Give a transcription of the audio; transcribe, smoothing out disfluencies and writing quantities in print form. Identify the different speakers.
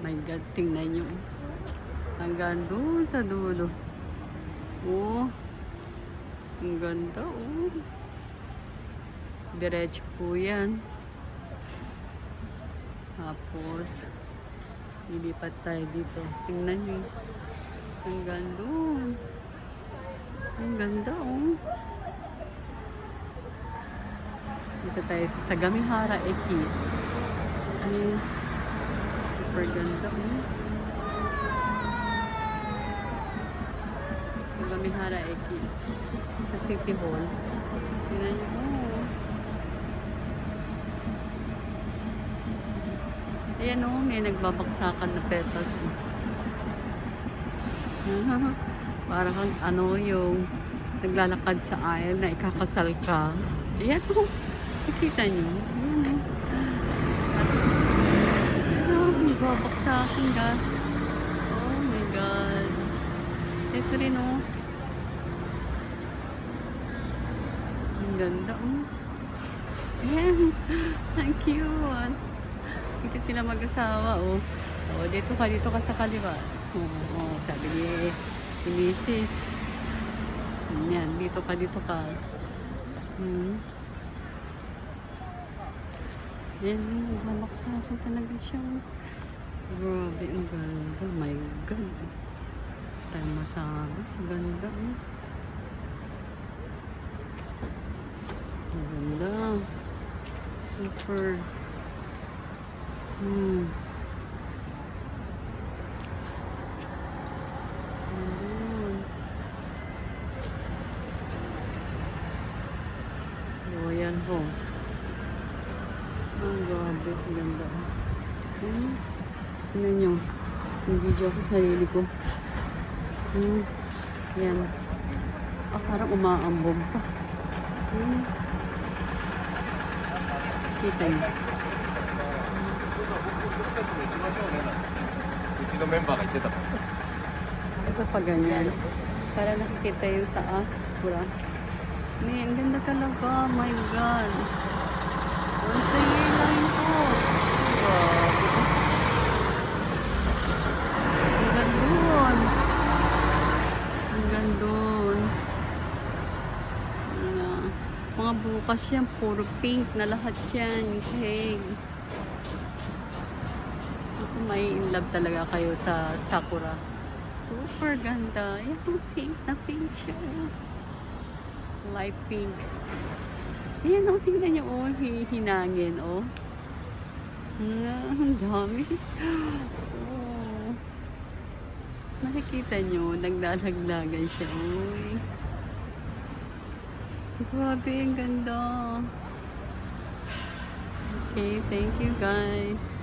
Speaker 1: My God, tingnan nyo. Hanggang doon sa dulo. Oh, ang ganda, oh. Diretso po yan. Tapos, lilipat tayo dito. Tingnan nyo. Hanggang doon. Ang ganda, oh. Dito tayo sa Sagamihara Eki. Super ganda, oh. Sagamihara Eki. Sa City Hall. Tingnan nyo, oh. Ayan, oh. May nagbabagsakan na petas, oh. Parang kang ano yung naglalakad sa aisle na ikakasal ka. Ayan o. Nakita nyo. Ayan o. May babaksakan ka. Oh my God. Ito rin o. Ang ganda o. Ayan. Ang cute. Dito sila mag-asawa o. O, dito ka sa kaliwa. Oo, sabi ni Mrs. Yan, dito ka. Yan, mamaksasan talaga siya. Grabe, ang ganda. My God. Tayo masabi, sa ganda. Ang ganda. Super. Royal Rose. Ang grabe, ang ganda. Tingnan nyo. Yung video ko sa sarili ko. Yan. Parang umaambog pa. Kita nyo. Ito pa ganyan. Para nakikita yung taas. Pura. Ang ganda talaga. My God. Once a year lang ito. Grabe. Ang gandun. Ang gandun. Mga bukas yan. Puro pink na lahat yan. Yung sahig. May in love talaga kayo sa Sakura. Super ganda. Yung pink na pink siya. Light pink. Ayan, oh, tingnan nyo, oh, hinangin, oh. Ang dami. Oh. Nakikita nyo, naglalaglagan siya, oh. Grabe, ang ganda. Okay, thank you guys.